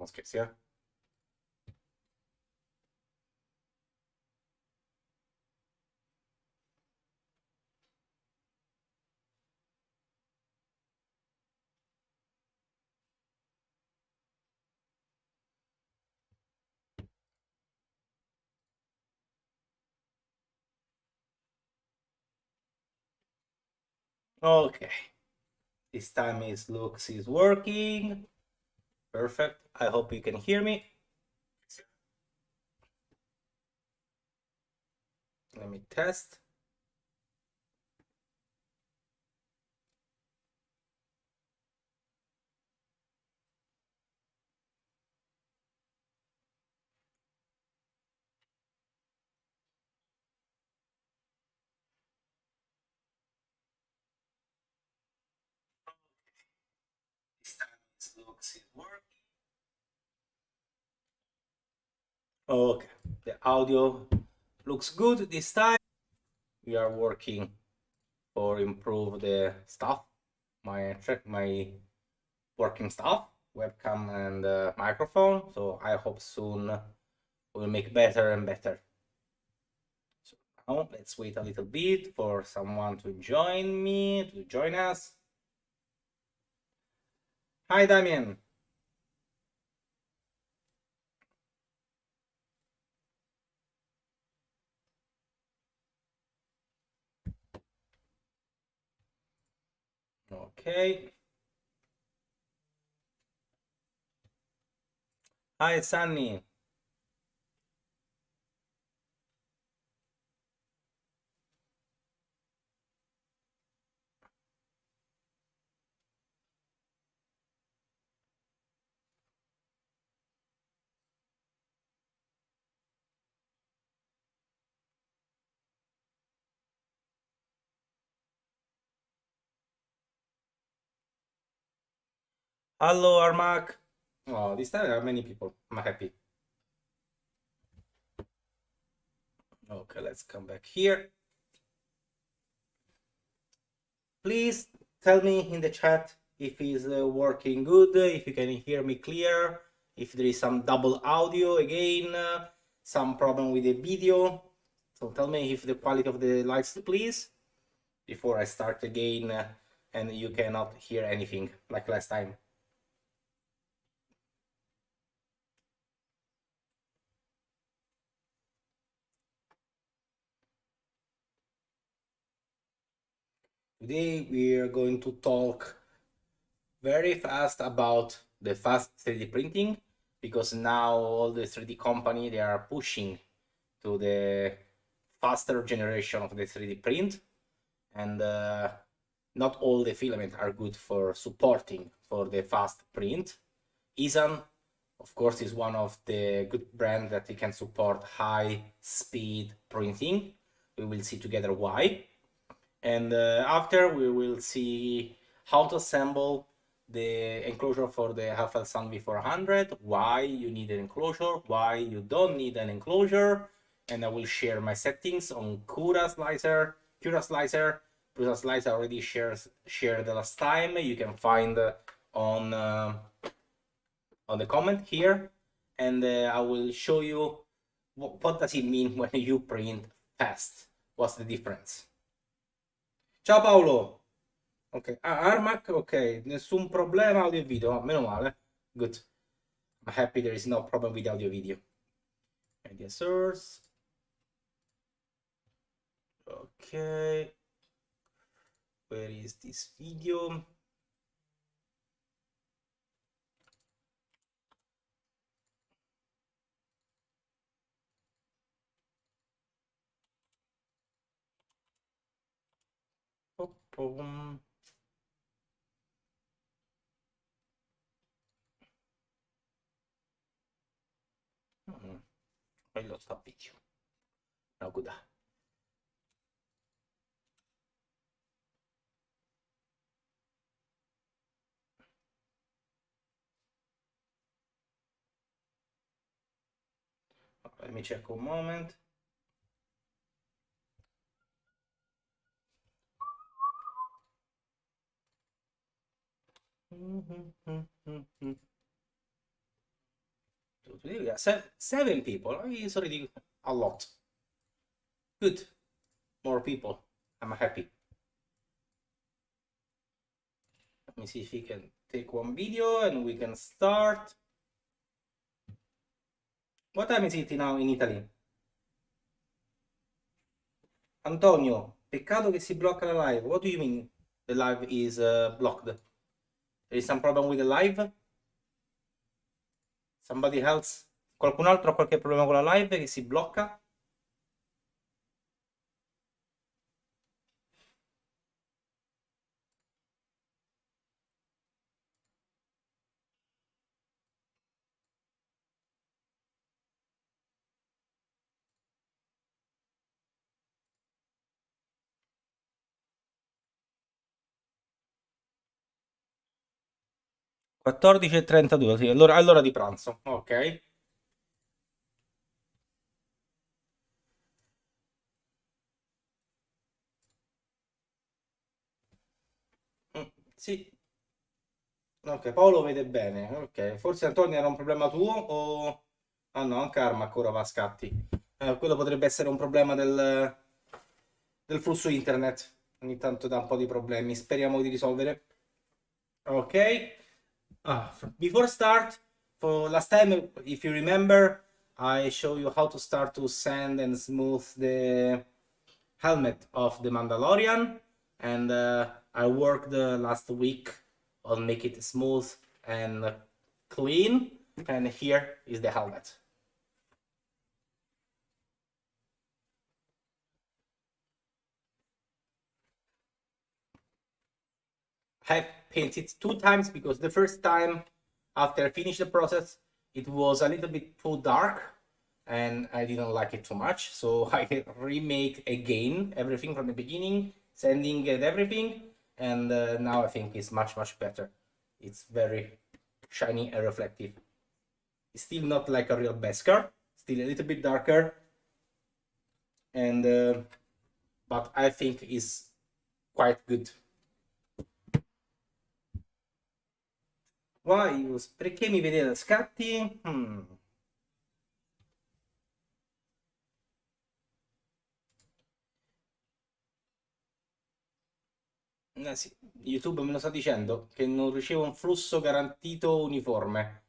No scherzi, eh? Okay, this time is looks is working. Perfect. I hope you can hear me. Let me test. This time it looks is working. Okay, the audio looks good this time. We are working for improve the stuff, my working stuff, webcam and microphone. So I hope soon we'll make better and better. So now let's wait a little bit for someone to join us. Hi, Damien. Okay. Hi, Sunny. Hello, Armak. Oh, this time there are many people. I'm happy. Okay, let's come back here. Please tell me in the chat if it's working good, if you can hear me clear, if there is some double audio again, some problem with the video. So tell me if the quality of the lights, please, before I start again and you cannot hear anything like last time. Today we are going to talk very fast about the fast 3D printing, because now all the 3D company, they are pushing to the faster generation of the 3D print, and not all the filament are good for supporting for the fast print. Esun, of course, is one of the good brands that it can support high speed printing. We will see together why. And after we will see how to assemble the enclosure for the flsun V400, why you need an enclosure, why you don't need an enclosure, and I will share my settings on Cura slicer. Cura slicer already shared the last time. You can find on the comment here, and I will show you what does it mean when you print fast. What's the difference? Ciao Paolo. Ok, Armac, ok, nessun problema audio e video, meno male. Good. I'm happy there is no problem with audio video. Media source. Okay. Where is this video? I lost a video. No good. Let me check one moment. Today we are 7 people. It's already a lot. Good. More people. I'm happy. Let me see if we can take one video and we can start. What time is it now in Italy? Antonio, peccato che si blocca la live. What do you mean the live is blocked? There is some problem with the live? Somebody else? Qualcun altro ha qualche problema con la live che si blocca? - 14:32, sì, allora di pranzo, ok. Sì, ok, Paolo vede bene, ok. Forse Antonio era un problema tuo o... Ah no, anche Arma ora va a scatti. Quello potrebbe essere un problema del flusso internet. Ogni tanto dà un po' di problemi, speriamo di risolvere. Ok. Before start, for last time, if you remember, I show you how to start to sand and smooth the helmet of the Mandalorian, and I worked last week on make it smooth and clean, and here is the helmet. I painted 2 times because the first time after I finished the process it was a little bit too dark and I didn't like it too much, so I remake again everything from the beginning, sanding and everything, and now I think it's much better. It's very shiny and reflective. It's still not like a real Beskar, still a little bit darker, and but I think it's quite good. Why? Perché mi vedete scatti? Sì, YouTube me lo sta dicendo che non ricevo un flusso garantito uniforme.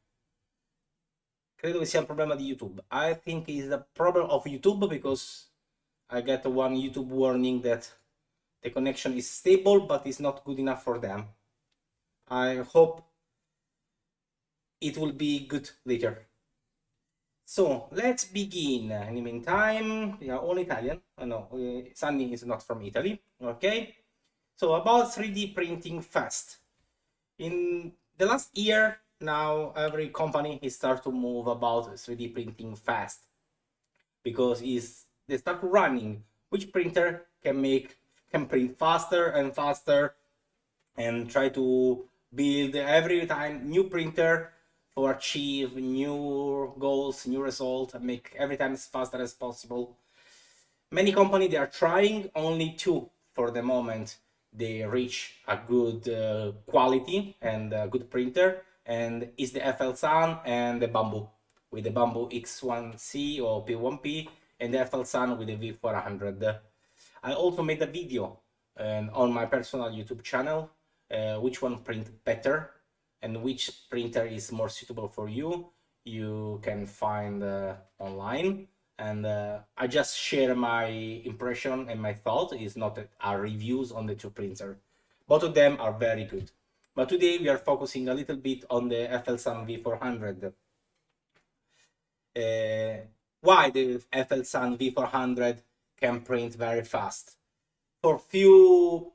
Credo che sia un problema di YouTube. I think it's a problem of YouTube because I get one YouTube warning that the connection is stable but it's not good enough for them. I hope it will be good later. So let's begin. In the meantime, we are all Italian. Oh, no, Sunny is not from Italy. Okay. So about 3D printing fast. In the last year, now every company is start to move about 3D printing fast because they start running which printer can print faster and faster and try to build every time new printer for achieve new goals, new results, and make every time as faster as possible. Many companies they are trying, only two for the moment they reach a good quality and a good printer, and is the FLSun and the Bamboo with the Bamboo X1C or P1P and the FLSun with the V400. I also made a video on my personal YouTube channel which one print better and which printer is more suitable for you. You can find online, and I just share my impression and my thought. It's not our reviews on the two printer. Both of them are very good. But today we are focusing a little bit on the FLSun V400. Why the FLSun V400 can print very fast? For few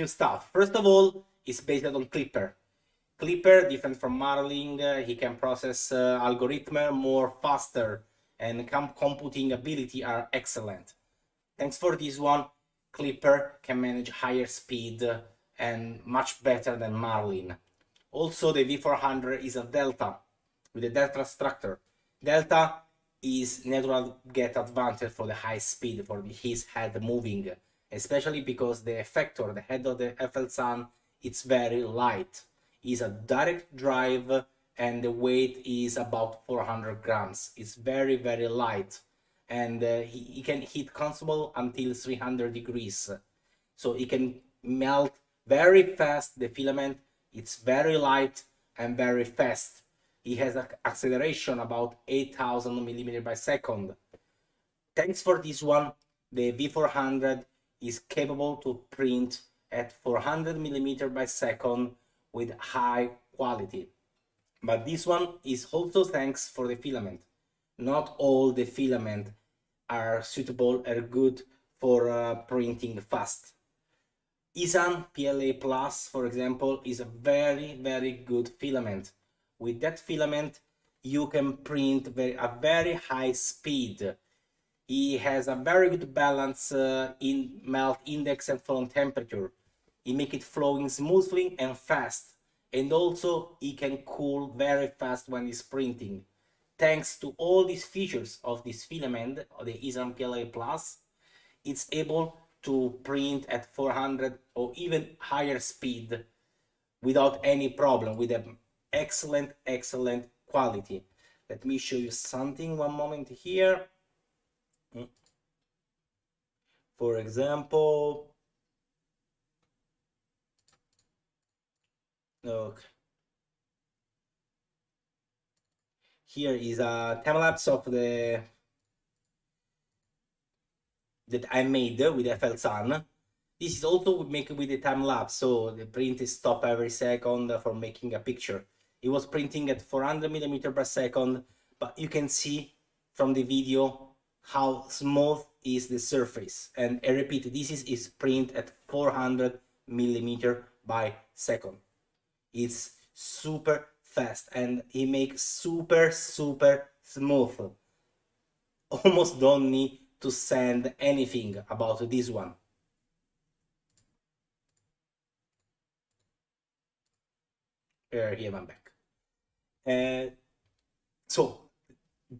stuff. First of all, it's based on Clipper. Clipper, different from Marling, he can process algorithm more faster and computing ability are excellent. Thanks for this one, Clipper can manage higher speed and much better than Marlin. Also, the V400 is a Delta with a Delta structure. Delta is natural get advantage for the high speed for his head moving, especially because the effector, the head of the FLSun, it's very light. It's a direct drive and the weight is about 400 grams. It's very, very light, and he can heat consumable until 300 degrees. So it can melt very fast the filament. It's very light and very fast. It has an acceleration about 8,000 millimeters by second. Thanks for this one, the V400 is capable to print at 400 millimeters by second with high quality. But this one is also thanks for the filament. Not all the filament are suitable or good for printing fast. Esun PLA Plus, for example, is a very, very good filament. With that filament, you can print a very high speed. It has a very good balance in melt index and flow temperature. It makes it flowing smoothly and fast. And also, it can cool very fast when it's printing. Thanks to all these features of this filament, the Esun PLA Plus, it's able to print at 400 or even higher speed without any problem, with an excellent, excellent quality. Let me show you something, one moment here. For example, look, here is a time lapse of the that I made with flsun. This is also made with the time lapse, so the print is stop every second for making a picture. It was printing at 400 millimeters per second, but you can see from the video how smooth is the surface. And I repeat, this is print at 400 millimeters by second. It's super fast and it makes super, super smooth. Almost don't need to send anything about this one. Here I'm back. So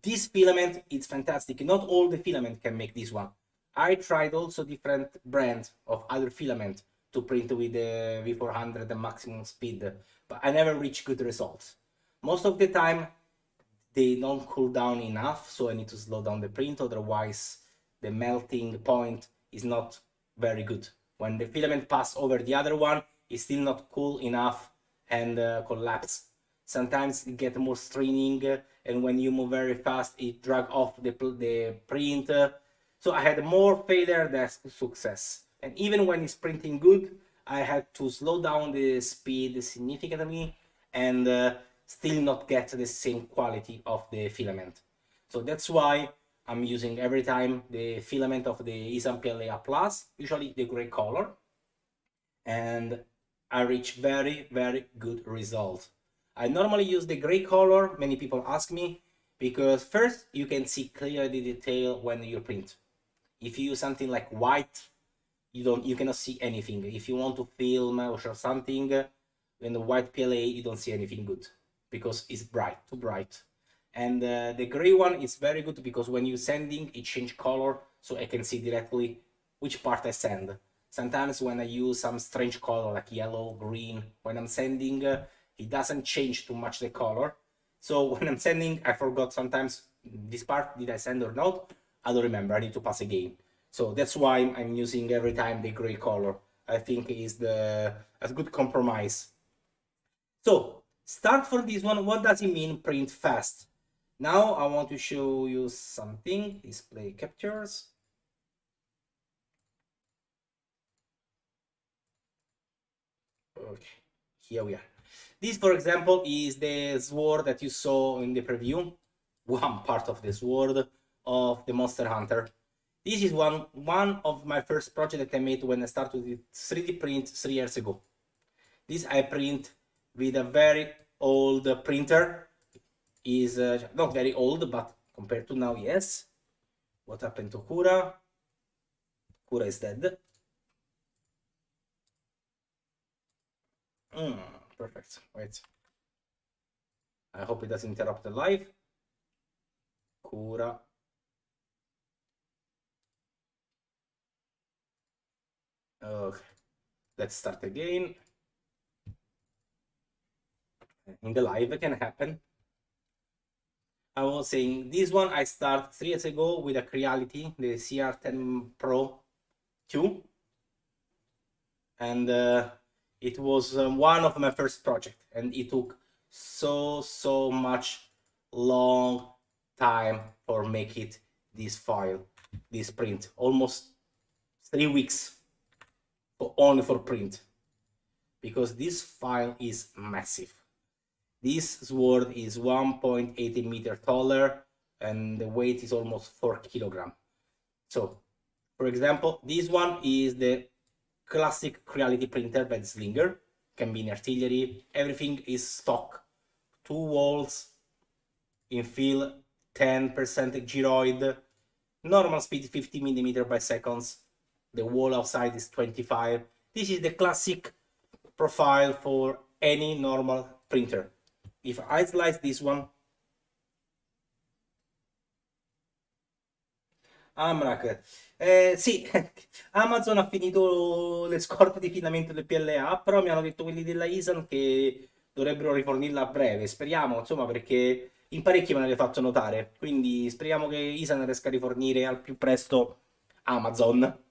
this filament is fantastic. Not all the filament can make this one. I tried also different brands of other filament to print with the V400 and maximum speed, but I never reached good results. Most of the time, they don't cool down enough, so I need to slow down the print, otherwise the melting point is not very good. When the filament pass over the other one, it's still not cool enough and collapse. Sometimes it get more straining, and when you move very fast, it drag off the print. So I had more failure than success. And even when it's printing good, I had to slow down the speed significantly and still not get the same quality of the filament. So that's why I'm using every time the filament of the Esun PLA Plus, usually the gray color, and I reach very, very good result. I normally use the gray color, many people ask me, because first you can see clearly the detail when you print. If you use something like white, you cannot see anything. If you want to film or show something in the white PLA, you don't see anything good because it's bright, too bright. And the gray one is very good because when you're sending, it changes color, so I can see directly which part I send. Sometimes when I use some strange color like yellow, green, when I'm sending, it doesn't change too much the color. So when I'm sending, I forgot sometimes this part, did I send or not? I don't remember, I need to pass again. So that's why I'm using every time the gray color. I think is a good compromise. So start for this one. What does it mean print fast? Now I want to show you something. Display captures. Okay, here we are. This, for example, is the sword that you saw in the preview. One part of the sword of the Monster Hunter. This is one of my first projects that I made when I started with 3D print 3 years ago. This I print with a very old printer. Is not very old, but compared to now, yes. What happened to Cura? Cura is dead. Perfect. Wait. I hope it doesn't interrupt the live. Cura. Okay. Let's start again. in the live can happen. I was saying this one I started 3 years ago with a Creality, the CR10 Pro 2, and it was one of my first project, and it took so much long time for make it this file, this print, almost 3 weeks only for print, because this file is massive. This sword is 1.80 meter taller and the weight is almost 4 kilograms. So, for example, this one is the classic Creality printer by Slinger, can be in artillery, everything is stock. 2 walls, infill 10% gyroid, normal speed 50 millimeter by seconds, the wall outside is 25. This is the classic profile for any normal printer. If I slice this one, Amrak, sì, Amazon ha finito le scorte di filamento del PLA, però mi hanno detto quelli della Esun che dovrebbero rifornirla a breve. Speriamo, insomma, perché in parecchi me l'avete fatto notare, quindi speriamo che Esun riesca a rifornire al più presto Amazon.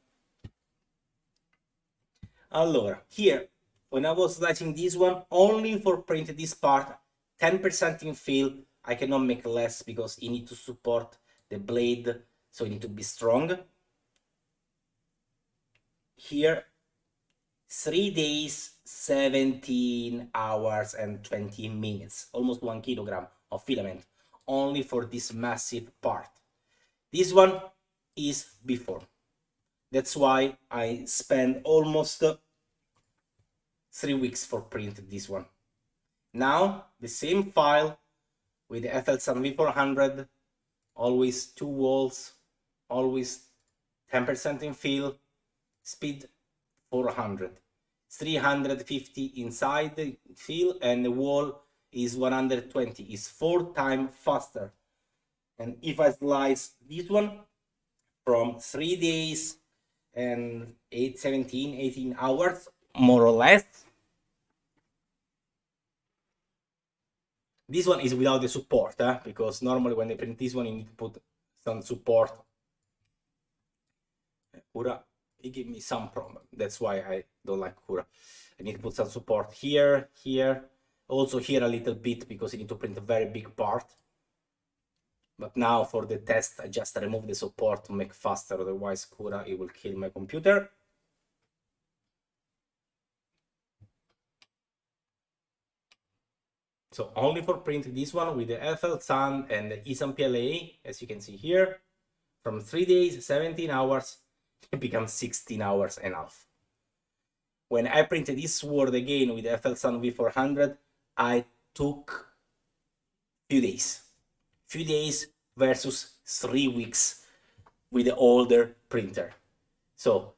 Allora, here, when I was slicing this one, only for print this part, 10% in fill, I cannot make less because you need to support the blade, so you need to be strong. Here, 3 days, 17 hours and 20 minutes, almost 1 kilogram of filament, only for this massive part. This one is before. That's why I spend almost 3 weeks for print this one. Now, the same file with the FLSun V400, always 2 walls, always 10% in fill, speed 400, 350 inside the fill, and the wall is 120, is 4 times faster. And if I slice this one from 3 days and 18 hours, more or less, this one is without the support, because normally when they print this one, you need to put some support. Cura, it gave me some problem. That's why I don't like Cura. I need to put some support here, here, also here a little bit, because you need to print a very big part. But now for the test, I just remove the support to make faster, otherwise Cura, it will kill my computer. So only for print this one with the FLSun and the Esun PLA, as you can see here, from 3 days, 17 hours, it becomes 16 hours and a half. When I printed this sword again with the FLSun V400, I took few days versus 3 weeks with the older printer. So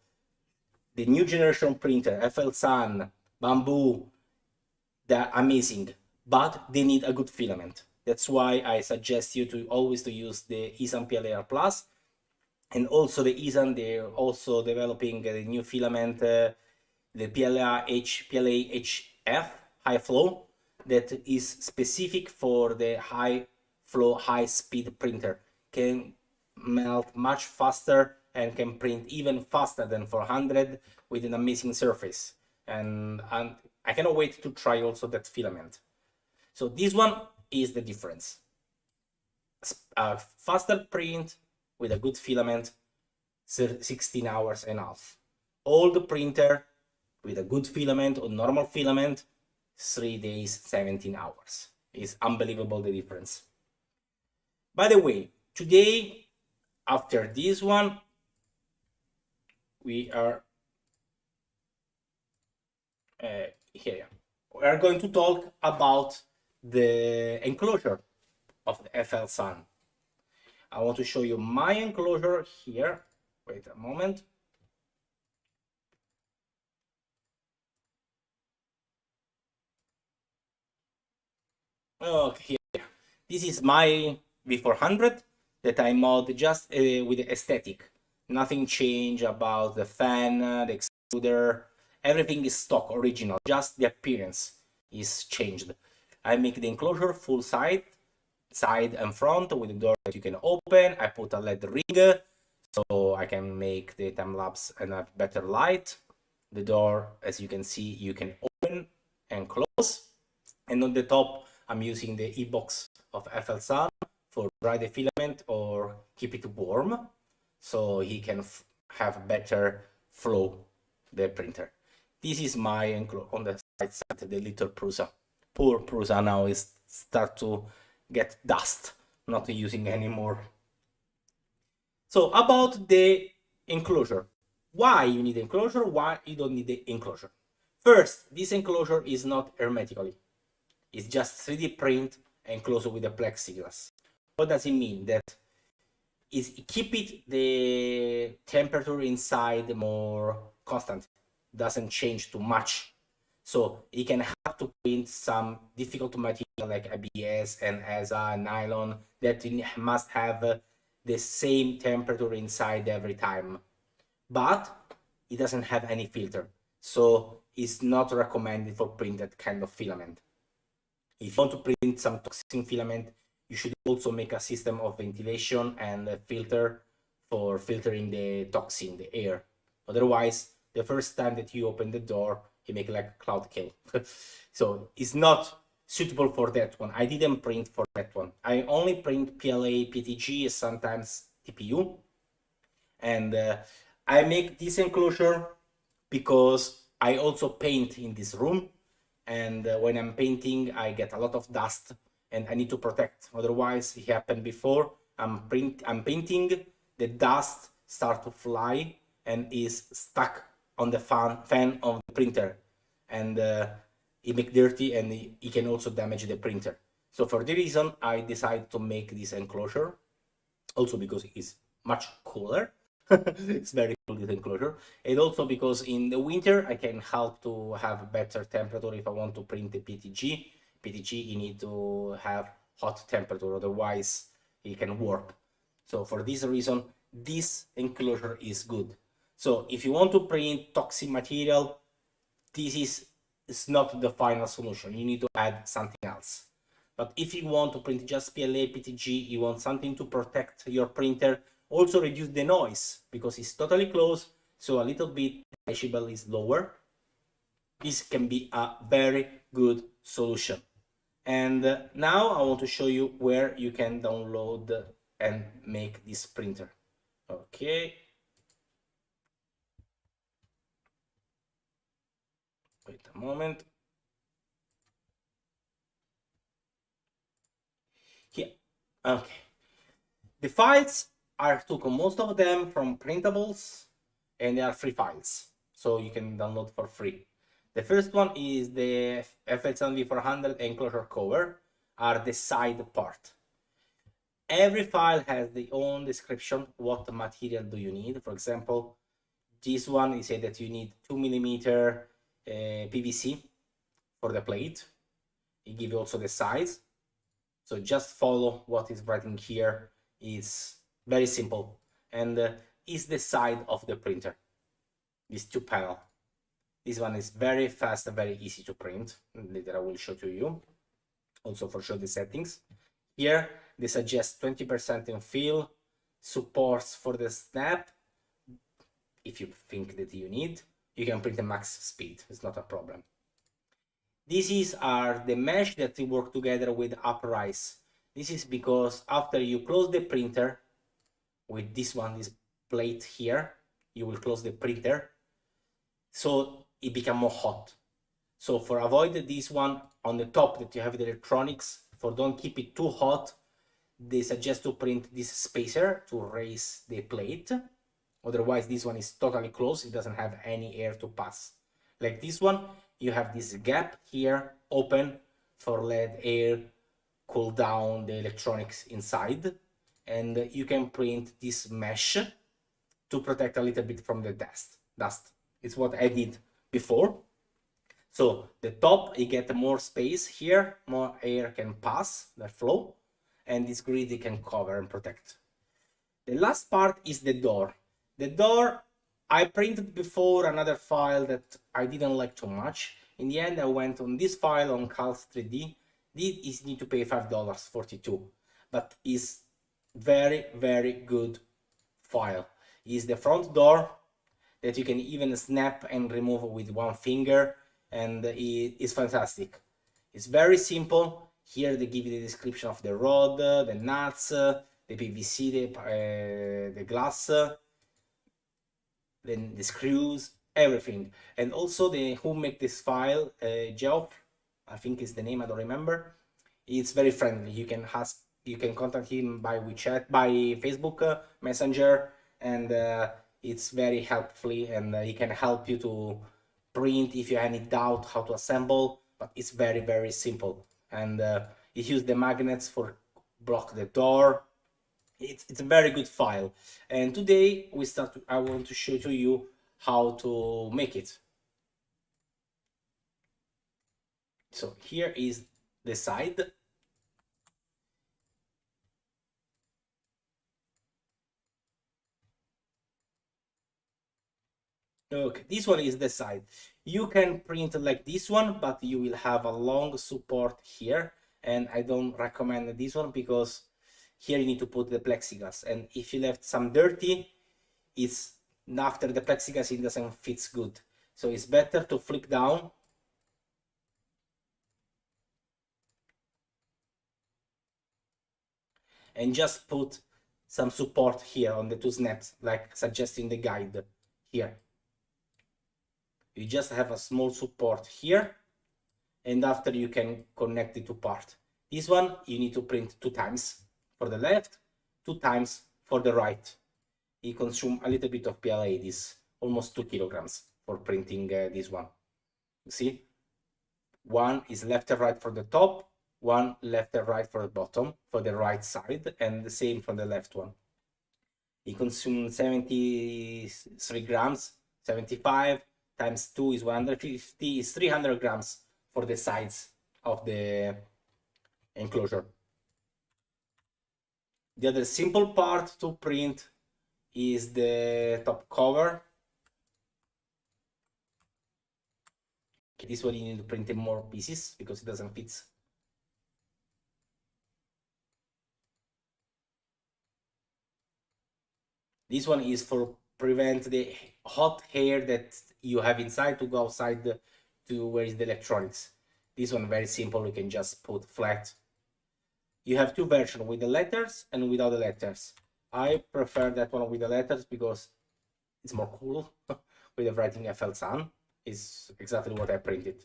the new generation printer, FLSun, Bamboo, they're amazing, but they need a good filament. That's why I suggest you to always use the Esun PLA Plus, and also the Esun, they're also developing the new filament, the PLA HF, high flow, that is specific for the high flow, high speed printer. Can melt much faster and can print even faster than 400 with an amazing surface. And I cannot wait to try also that filament. So this one is the difference. A faster print with a good filament, 16 hours and a half. Old printer with a good filament or normal filament, 3 days, 17 hours. It's unbelievable the difference. By the way, today, after this one, we are here. We are going to talk about the enclosure of the FLSun. I want to show you my enclosure here. Wait a moment. Okay, here. This is my V400 that I mod just with the aesthetic. Nothing changed about the fan, the extruder. Everything is stock, original. Just the appearance is changed. I make the enclosure full side and front with the door that you can open. I put a LED ring so I can make the time lapse and have better light. The door, as you can see, you can open and close. And on the top, I'm using the e-box of flsun for dry the filament or keep it warm, so he can have better flow the printer. This is my on the side, the little Prusa. Poor Prusa now is start to get dust, not using anymore. So about the enclosure, why you need enclosure, why you don't need the enclosure. First, this enclosure is not hermetically. It's just 3D print enclosure with a plexiglass. What does it mean? That is keep it the temperature inside more constant, doesn't change too much. So you can have to print some difficult material like ABS and ESA, nylon, that must have the same temperature inside every time. But it doesn't have any filter. So it's not recommended for printed kind of filament. If you want to print some toxic filament, you should also make a system of ventilation and a filter for filtering the toxin, the air. Otherwise, the first time that you open the door, you make like a cloud kill. So it's not suitable for that one. I didn't print for that one. I only print PLA, PTG, sometimes TPU. And I make this enclosure because I also paint in this room. And when I'm painting, I get a lot of dust and I need to protect. Otherwise, it happened before. I'm painting, the dust start to fly and is stuck on the fan of the printer, and it make dirty and it can also damage the printer. So for the reason, I decided to make this enclosure, also because it's much cooler. It's very cool, this enclosure, and also because in the winter I can help to have better temperature. If I want to print the PTG, you need to have hot temperature, otherwise it can warp. So for this reason, this enclosure is good. So if you want to print toxic material, this is not the final solution. You need to add something else. But if you want to print just PLA, PTG, you want something to protect your printer, also reduce the noise because it's totally closed, so a little bit decibel is lower. This can be a very good solution. And now I want to show you where you can download and make this printer. Okay. Wait a moment. Here. Okay. The files took most of them from printables, and they are free files, so you can download for free. The first one is the FLsun V400 enclosure cover, are the side part. Every file has their own description, what material do you need. For example, this one is said that you need 2mm PVC for the plate. It gives you also the size. So just follow what is writing here. It's very simple, and is the side of the printer. These two panels. This one is very fast and very easy to print. Later I will show to you. Also for sure the settings. Here they suggest 20% in fill, supports for the snap. If you think that you need, you can print a max speed. It's not a problem. These are the mesh that work together with Uprise. This is because after you close the printer with this one, this plate here, you will close the printer, so it becomes more hot. So for avoid this one on the top that you have the electronics, for don't keep it too hot, they suggest to print this spacer to raise the plate. Otherwise, this one is totally closed. It doesn't have any air to pass. Like this one, you have this gap here open for let air cool down the electronics inside, and you can print this mesh to protect a little bit from the dust. It's what I did before. So the top, you get more space here, more air can pass, the flow, and this grid you can cover and protect. The last part is the door. The door, I printed before another file that I didn't like too much. In the end, I went on this file on Calc 3D. This is need to pay $5.42, but is very, very good file. Is the front door that you can even snap and remove with one finger, and it is fantastic. It's very simple. Here they give you the description of the rod, the nuts, the PVC, the glass, then the screws, everything. And also the who make this file, Geoff, I think is the name, I don't remember. It's very friendly. You can ask, you can contact him by WeChat, by Facebook Messenger, and it's very helpful, and he can help you to print if you have any doubt how to assemble. But it's very, very simple, and it uses the magnets for block the door. It's a very good file, and today I want to show to you how to make it. So here is the side. Okay, this one is the side. You can print like this one, but you will have a long support here, and I don't recommend this one because here you need to put the plexiglass, and if you left some dirty, it's after the plexiglass it doesn't fit good. So it's better to flip down and just put some support here on the two snaps, like suggesting the guide here. You just have a small support here, and after you can connect the two parts. This one you need to print 2 times for the left, 2 times for the right. It consumes a little bit of PLA, this almost 2 kilograms for printing this one. You see, one is left and right for the top, one left and right for the bottom, for the right side, and the same for the left one. It consumes 73 grams, 75 times 2 is 150, is 300 grams for the sides of the enclosure. The other simple part to print is the top cover. Okay, this one you need to print in more pieces because it doesn't fit. This one is for prevent the hot air that you have inside to go outside to where is the electronics. This one very simple, you can just put flat. You have 2 versions, with the letters and without the letters. I prefer that one with the letters because it's more cool. With the writing flsun is exactly what I printed.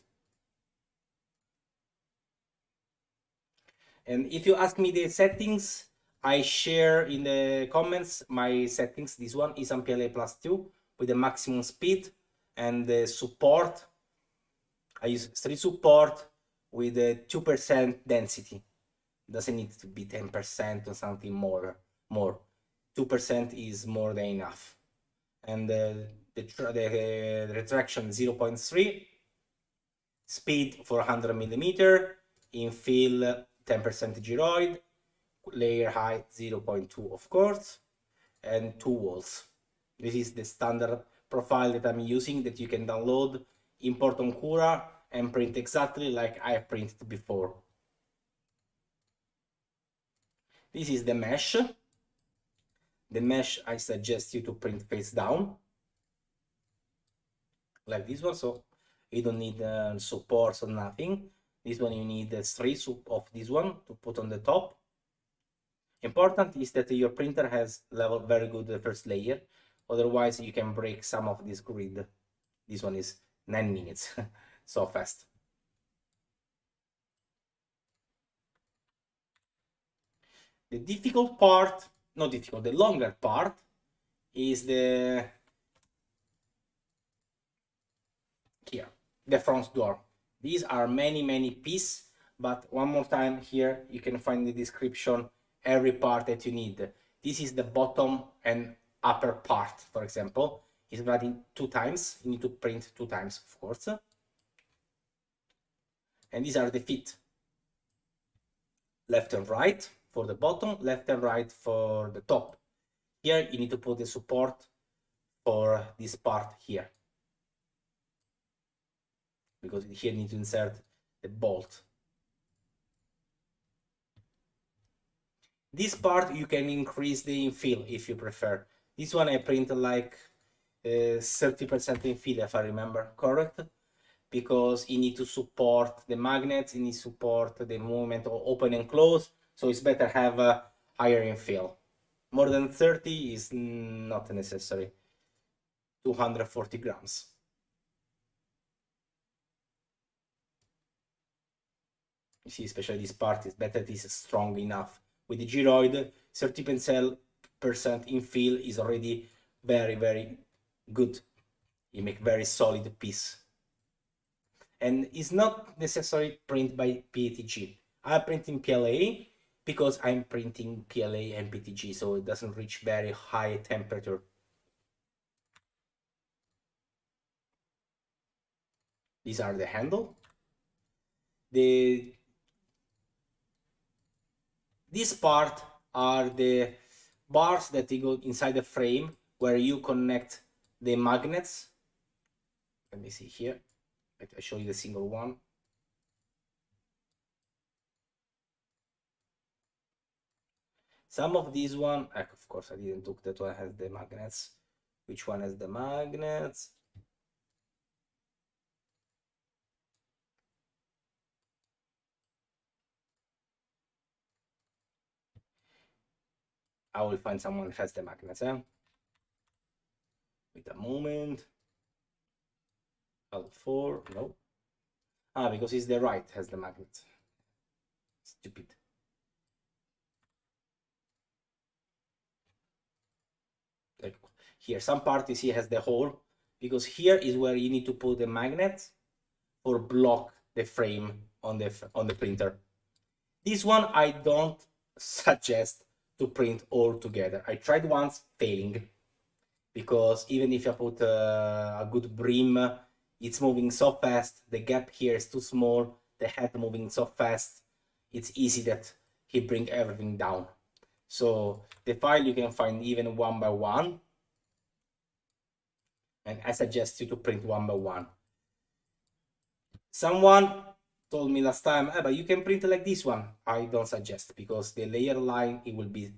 And if you ask me the settings, I share in the comments my settings. This one is on PLA plus 2 with the maximum speed, and the support. I use 3 support with a 2% density. Doesn't need to be 10% or something more. 2% is more than enough. And the retraction 0.3, speed 400 millimeter, infill 10% gyroid, layer height 0.2 of course, and 2 walls. This is the standard profile that I'm using, that you can download, import on Cura, and print exactly like I printed before. This is the mesh. The mesh, I suggest you to print face down, like this one, so you don't need supports or nothing. This one you need 3 of this one to put on the top. Important is that your printer has level very good the first layer, otherwise you can break some of this grid. This one is 9 minutes, so fast. The difficult part, not difficult, the longer part is the here, the front door. These are many pieces, but one more time here you can find the description every part that you need. This is the bottom and upper part, for example. It's writing 2 times. You need to print 2 times, of course. And these are the feet. Left and right for the bottom, left and right for the top. Here you need to put the support for this part here, because here you need to insert the bolt. This part you can increase the infill if you prefer. This one I print like 30% infill if I remember correct, because you need to support the magnets, you need to support the movement of open and close, so it's better have a higher infill. More than 30 is not necessary. 240 grams. You see, especially this part is better, it is strong enough. With the gyroid, 30% infill is already very, very good. You make very solid piece. And it's not necessarily print by PETG. I print in PLA because I'm printing PLA and PETG, so it doesn't reach very high temperature. These are the handle. This part are the bars that they go inside the frame where you connect the magnets. Let me see here. I show you the single one. Some of these one, of course, I didn't look that one has the magnets. Which one has the magnets? I will find someone that has the magnets. Wait a moment. Alt4, no. Because it's the right has the magnet. Stupid. Like here, some part you see has the hole, because here is where you need to put the magnet or block the frame on the printer. This one I don't suggest to print all together. I tried once, failing, because even if I put a good brim, it's moving so fast, the gap here is too small, the head moving so fast, it's easy that he bring everything down. So the file you can find even one by one, and I suggest you to print one by one. Someone told me last time, but you can print like this one. I don't suggest, because the layer line, it will be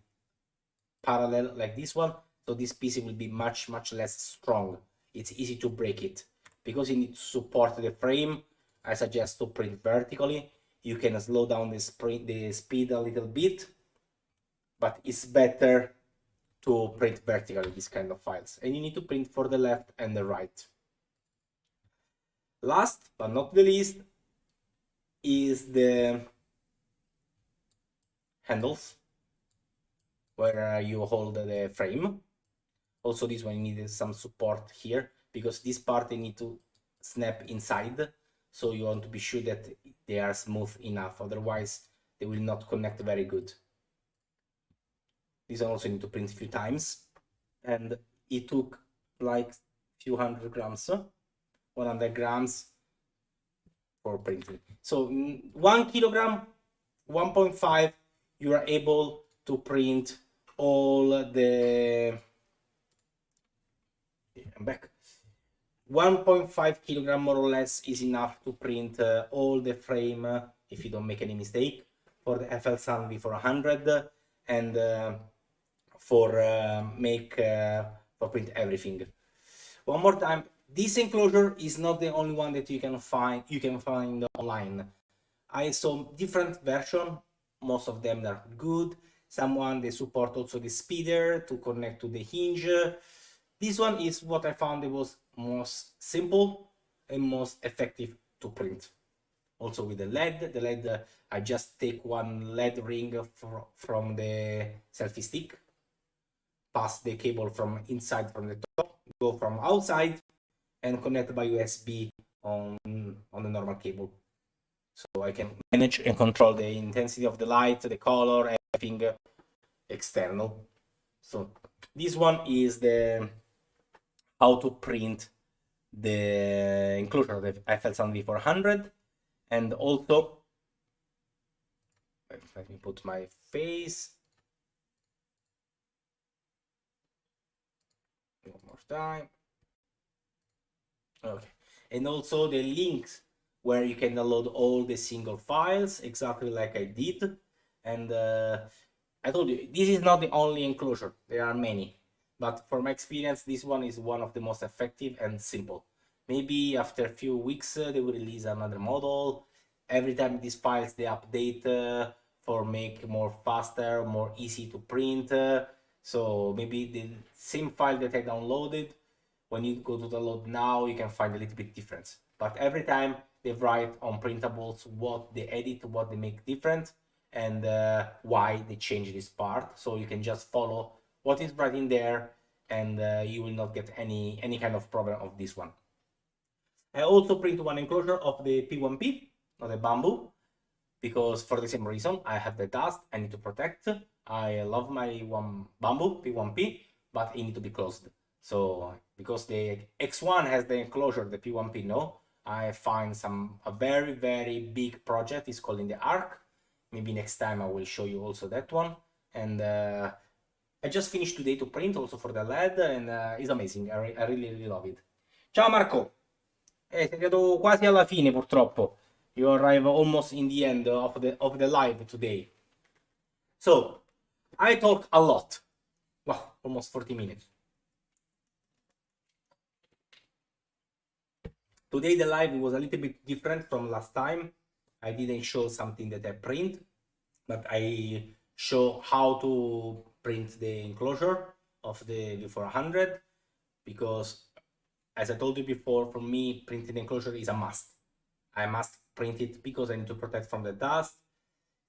parallel like this one, so this piece will be much less strong. It's easy to break it. Because you need to support the frame, I suggest to print vertically. You can slow down the speed a little bit, but it's better to print vertically these kind of files. And you need to print for the left and the right. Last but not the least is the handles, where you hold the frame. Also, this one needs some support here, because this part they need to snap inside, so you want to be sure that they are smooth enough, otherwise they will not connect very good. This one also need to print a few times, and it took like few hundred grams, 100 grams for printing. So 1 kilogram, 1.5, you are able to print all the, I'm back. 1.5 kilogram more or less is enough to print all the frame, if you don't make any mistake, for the FLsun V400, and for print everything. One more time, this enclosure is not the only one that you can find online. I saw different version, most of them are good. Someone they support also the speeder to connect to the hinge. This one is what I found it was most simple and most effective to print. Also with the LED. The LED, I just take one LED ring from the selfie stick, pass the cable from inside from the top, go from outside, and connect by USB on the normal cable. So I can manage and control the intensity of the light, the color, everything external. So this one is the how to print the enclosure of the FLsun V400, and also let me put my face one more time. Okay, and also the links where you can download all the single files, exactly like I did, and I told you, this is not the only enclosure. There are many. But from my experience, this one is one of the most effective and simple. Maybe after a few weeks, they will release another model. Every time these files, they update for make more faster, more easy to print. So maybe the same file that I downloaded, when you go to download now, you can find a little bit difference. But every time they write on printables what they edit, what they make different, and why they change this part. So you can just follow what is right in there, and you will not get any kind of problem of this one. I also print one enclosure of the P1P, not the bamboo, because for the same reason, I have the dust I need to protect. I love my one bamboo P1P, but it need to be closed. So because the X1 has the enclosure, the P1P no, I find a very big project. It's called in the Arc. Maybe next time I will show you also that one. And I just finished today to print also for the LED, and it's amazing. I really love it. Ciao Marco! sei arrivato quasi alla fine purtroppo. You arrive almost in the end of the live today. So, I talk a lot. Wow, almost 40 minutes. Today the live was a little bit different from last time. I didn't show something that I print, but I show how to print the enclosure of the V400, because as I told you before, for me, printing the enclosure is a must. I must print it because I need to protect from the dust.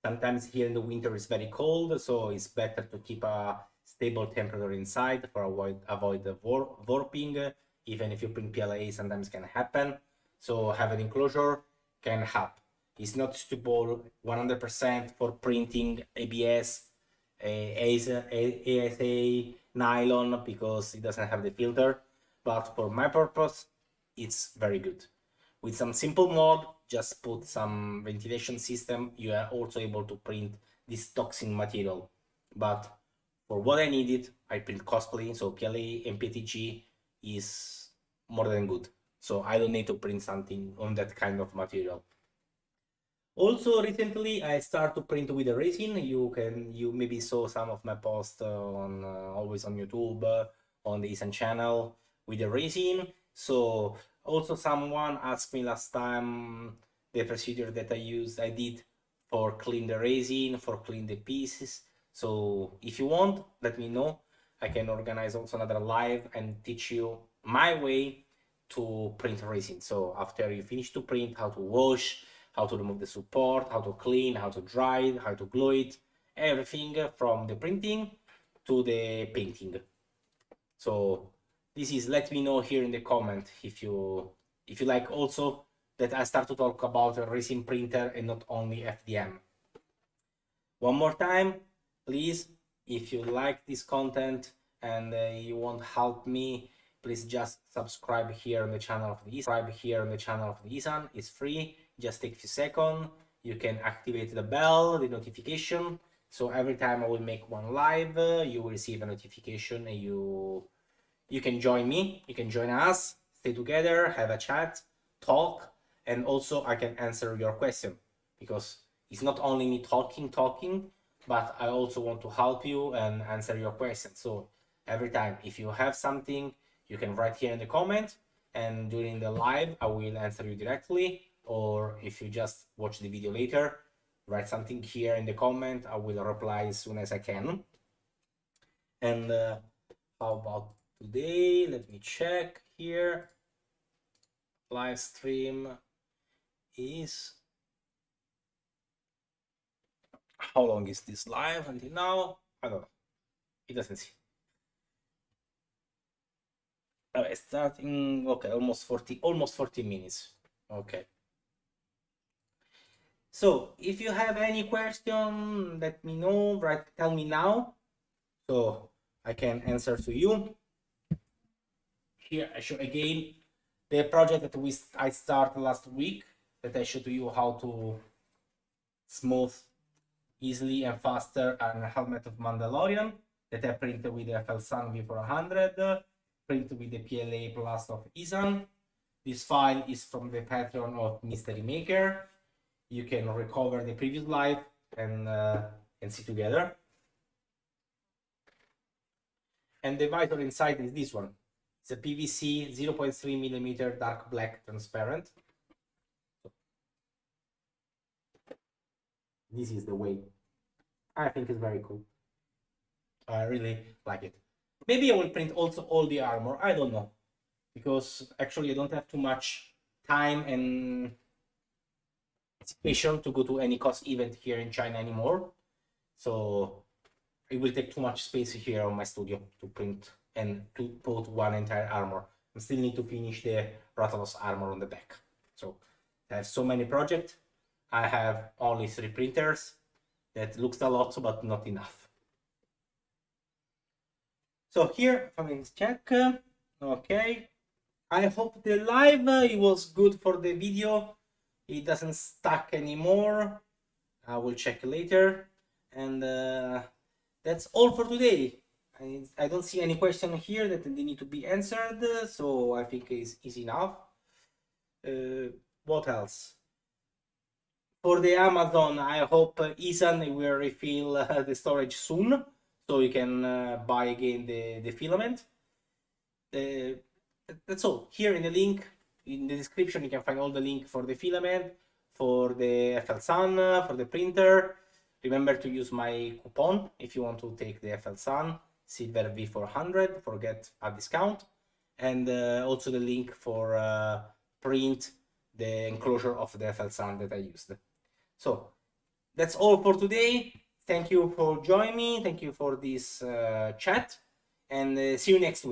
Sometimes here in the winter it's very cold, so it's better to keep a stable temperature inside for avoid the warping. Even if you print PLA, sometimes can happen. So having enclosure can help. It's not suitable 100% for printing ABS, ASA, nylon, because it doesn't have the filter. But for my purpose, it's very good. With some simple mod, just put some ventilation system, you are also able to print this toxin material. But for what I needed, I print cosplay, so PLA and PTG is more than good. So I don't need to print something on that kind of material. Also, recently I start to print with the resin. You maybe saw some of my posts on always on YouTube, on the Esun channel with the resin. So also someone asked me last time the procedure that I did for clean the resin, for clean the pieces. So if you want, let me know. I can organize also another live and teach you my way to print resin. So after you finish to print, how to wash, how to remove the support, how to clean, how to dry it, how to glue it, everything from the printing to the painting. So this is, let me know here in the comment if you like also that I start to talk about a resin printer and not only FDM. One more time, please, if you like this content and you want to help me, please just subscribe here on the channel of the Esun. It's free. Just take a few seconds. You can activate the bell, the notification. So every time I will make one live, you will receive a notification, and you can join me. You can join us. Stay together, have a chat, talk, and also I can answer your question, because it's not only me talking, but I also want to help you and answer your questions. So every time, if you have something, you can write here in the comment, and during the live, I will answer you directly. Or if you just watch the video later, write something here in the comment. I will reply as soon as I can. And how about today? Let me check here. Live stream is, how long is this live until now? I don't know. It doesn't see. Starting, okay, almost 40 minutes. Okay. So if you have any question, let me know, tell me now, so I can answer to you. Here I show again the project that I started last week, that I showed to you how to smooth easily and faster a helmet of Mandalorian, that I printed with the flsun V400, printed with the PLA Plus of Esun. This file is from the Patreon of Mystery Maker. You can recover the previous live and see together. and the visor inside is this one. It's a PVC 0.3 millimeter dark black transparent. This is the way. I think it's very cool. I really like it. Maybe I will print also all the armor. I don't know, because actually I don't have too much time and situation to go to any cost event here in China anymore. So it will take too much space here on my studio to print and to put one entire armor. I still need to finish the Rathalos armor on the back. So I have so many projects. I have only 3 printers. That looks a lot, but not enough. So here, let's check. Okay. I hope the live it was good for the video. It doesn't stuck anymore. I will check later. And that's all for today. I don't see any question here that they need to be answered, so I think it's easy enough. What else? For the Amazon, I hope Esun will refill the storage soon, so you can buy again the filament. That's all. Here in the link, in the description, you can find all the link for the filament, for the flsun, for the printer. Remember to use my coupon if you want to take the flsun Silver V400 for get a discount, and also the link for print the enclosure of the flsun that I used. So that's all for today. Thank you for joining me. Thank you for this chat, and see you next week.